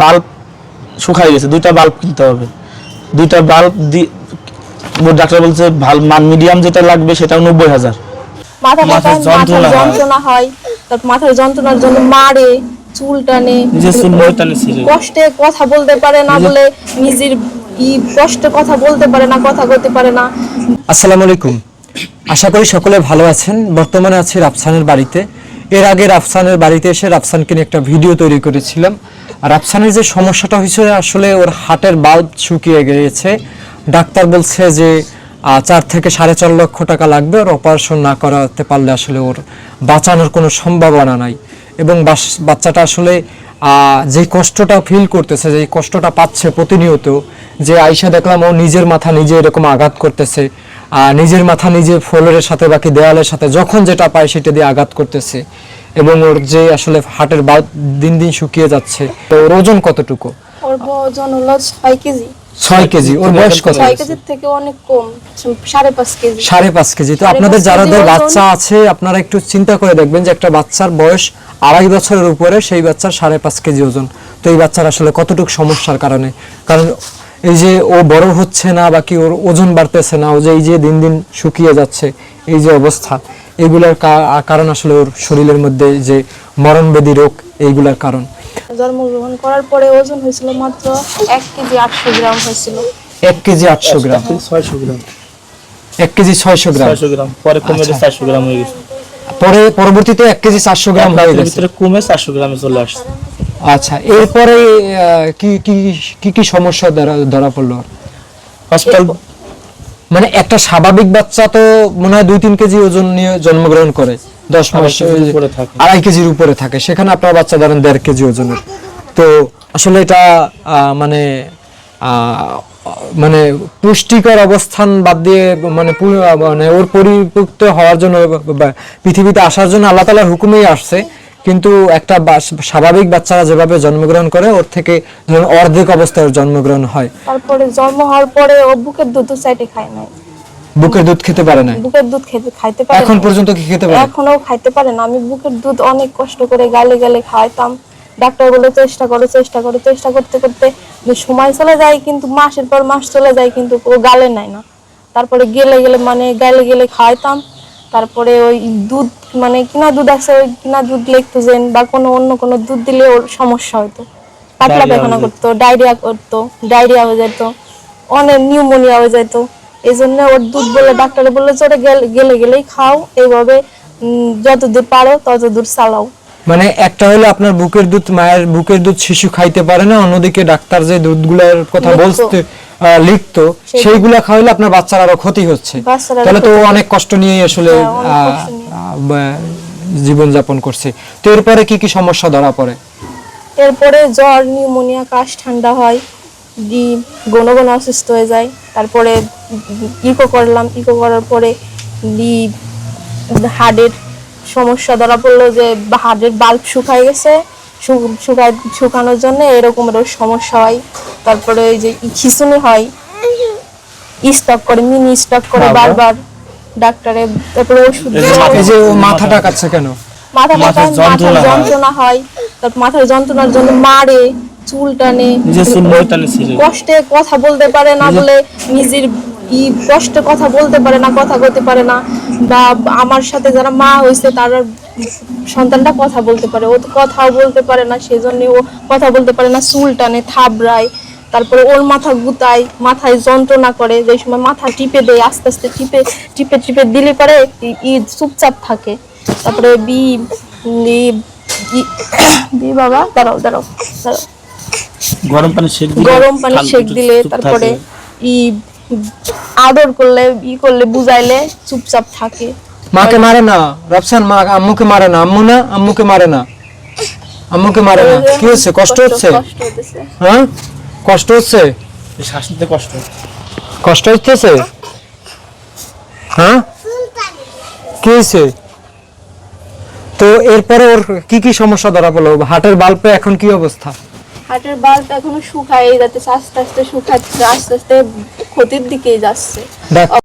Bulb শুকাই গেছে, দুইটা বাল্ব কিনতে হবে। দুইটা বাল্ব ডাক্তার বলছে মান মিডিয়াম যেটা লাগবে সেটা 90,000। মাথার যন্ত্রণা হয়, তারপর মাথার যন্ত্রণার জন্য মারে, চুল টানে, কষ্টে কথা বলতে পারে না বলে নিজের কষ্টে কথা বলতে পারে না, কথা বলতে পারে না। আসসালামু আলাইকুম, আশা করি সকলে ভালো আছেন। বর্তমানে আছি রাফসানের বাড়িতে। এর আগে রাফসানের বাড়িতে এসে রাফসানকে নিয়ে একটা ভিডিও তৈরি করেছিলাম। আর রাফসানের যে সমস্যাটা হয়েছে, আসলে ওর হার্টের বাল্ব শুকিয়ে গিয়েছে। ডাক্তার বলছে যে 4 থেকে 4.5 লক্ষ টাকা লাগবে। ওর অপারেশন না করাতে পারলে আসলে ওর বাঁচানোর কোনো সম্ভাবনা নাই। এবং বাচ্চাটা আসলে যে কষ্টটা ফিল করতেছে, যে কষ্টটা পাচ্ছে প্রতিনিয়ত, যে আয়শা দেখলাম ও নিজের মাথা নিজে এরকম আঘাত করতেছে, নিজের মাথা নিজে ফ্লোরের সাথে বাকি দেওয়ালের সাথে যখন যেটা পায় সেটা দিয়ে আঘাত করতেছে। এবং ওর যে আসলে হার্টের বাল্ব দিন দিন শুকিয়ে যাচ্ছে। তো ওর ওজন কতটুকু? ওর ওজন হলো 6 কেজি। 6 কেজি। ওর বয়স কত? 6 কেজির থেকে অনেক কম, 5.5 কেজি। 5.5 কেজি। তো আপনাদের যাদের বাচ্চা আছে, আপনারা একটু চিন্তা করে দেখবেন যে একটা বাচ্চার বয়স 2.5 বছরের উপরে, সেই বাচ্চার 5.5 কেজি ওজন। তো এই বাচ্চার আসলে কতটুকু সমস্যার কারণে, কারণ এই যে ও বড় হচ্ছে না, বাকি ওর ওজন বাড়তেছে না, ও যে এই যে দিন দিন শুকিয়ে যাচ্ছে, এই যে অবস্থা, এইগুলোর কারণ আসলে ওর শরীরের মধ্যে যে মরণবেদী রোগ, এইগুলোর কারণ। জন্মগ্রহণ করার পরে ওজন হয়েছিল মাত্র 1 কেজি 800 গ্রাম হয়েছিল। 1 কেজি 800 গ্রাম, 600 গ্রাম, 1 কেজি 600 গ্রাম, 600 গ্রাম, পরে কমে 400 গ্রাম হয়ে গেছে। পরে পরবর্তীতে 1 কেজি 400 গ্রাম হয়ে গেছে, ভিতরে কমে 400 গ্রামে চলে আসছে। আচ্ছা, এরপরে কি কি কি কি সমস্যা ধরা পড়লো? হসপিটাল মানে একটা স্বাভাবিক বাচ্চা তো মনে হয় 2-3 কেজি ওজন নিয়ে জন্মগ্রহণ করে, 10 মাস 2.5 কেজির উপরে থাকে। সেখানে আপনার বাচ্চা ধরেন 1.5 কেজি ওজনের। তো আসলে এটা মানে মানে পুষ্টিকর অবস্থান বাদ দিয়ে মানে ওর পরিপুক্ত হওয়ার জন্য, পৃথিবীতে আসার জন্য আল্লাহ তাআলার হুকুমেই আসছে। কিন্তু একটা স্বাভাবিক বাচ্চারা যেভাবে জন্মগ্রহণ করে, ওর থেকে ধরুন অর্ধেক অবস্থায় জন্মগ্রহণ হয়। তারপরে জন্ম হওয়ার পরে ও বুকের দুধ চাইতে খায় না। বুকের দুধ খেতে পারে না? বুকের দুধ খাইতে পারে না। এখন পর্যন্ত কি খেতে পারে? এখনো খাইতে পারে না। আমি বুকের দুধ অনেক কষ্ট করে গালে গালে খাওয়াইতাম। ডাক্তার বলে চেষ্টা করতে করতে সময় চলে যায়, কিন্তু মাসের পর মাস চলে যায়, কিন্তু ও গালে নেয় না। তারপরে গালে গেলে খাওয়াইতাম। তারপরে ওই দুধ কিনা দুধ আছে, ওই কিনা দুধ লেকটোজেন বা অন্য কোনো দুধ দিলে ওর সমস্যা হতো, পাতলা পায়খানা করতো, ডায়রিয়া হয়ে যেত, অনেক নিউমোনিয়া হয়ে যেত। এই জন্য ওর দুধ বলে ডাক্তারে বললো যে গেলেই খাও, এইভাবে যতদূর পারো ততদূর চালাও। মানে একটা হলো আপনার বুকের দুধ, মায়ের বুকের দুধ শিশু খাইতে পারে না, অন্যদিকে ডাক্তার যে দুধগুলোর কথা বলতে লিখতো সেইগুলা খাওয়াইলে আপনার বাচ্চার আরো ক্ষতি হচ্ছে। তাহলে তো অনেক কষ্ট নিয়ে আসলে জীবন যাপন করছে। তো এরপরে কি কি সমস্যা ধরা পড়ে? এরপরে জ্বর, নিউমোনিয়া, কাশ, ঠান্ডা হয়, ঘন ঘন অসুস্থ হয়ে যায়। তারপরে ইকো করার পরে হার্টের সমস্যা ধরা পড়লো, যে হার্টের বাল্ব শুকায় গেছে, শুকানোর জন্য এরকমের সমস্যা হয়। তারপরে ওই যে খিঁচুনি হয়, মিনি স্টক করে বারবার ডাক্তারে। তারপরে ওষুধ। এই যে মাথাটা কাটছে কেন? মাথার যন্ত্রণা হয়, তারপর মাথার যন্ত্রণার জন্য মারে, চুল টানে, কষ্টে কথা বলতে পারে না বলে নিজের কষ্টে কথা বলতে পারে না, কথা বলতে পারে না। বা আমার সাথে যারা মা হয়েছে তার সন্তানটা কথা বলতে পারে, ও তো কথাও বলতে পারে না, সেজন্য ও কথা বলতে পারে না, চুল টানে, থাবড়ায়। তারপরে ওর মাথা গুতায়, মাথায় যন্ত্রণা করে, যে সময় মাথা টিপে দেয়, আস্তে আস্তে টিপে দিলে পারে চুপচাপ থাকে। তারপরে বাবা দাঁড়াও গরম পানি সেক দিলে, তারপরে আদর করলে, বুঝাইলে চুপচাপ থাকে। মাকে মারে না রাফসান? মা আম্মুকে মারে না? আম্মুকে মারে না? কি হচ্ছে? কষ্ট হচ্ছে? হ্যাঁ, কষ্ট হচ্ছে? শ্বাস নিতে কষ্ট হচ্ছে? হ্যাঁ, কি হয়েছে? তো এরপরে ওর কি কি সমস্যা ধরা পড়লো? হার্টের বাল্বে এখন কি অবস্থা? হার্টের বাল্ব এখনো শুকায় যাচ্ছে, আস্তে আস্তে ক্ষতির দিকে যাচ্ছে।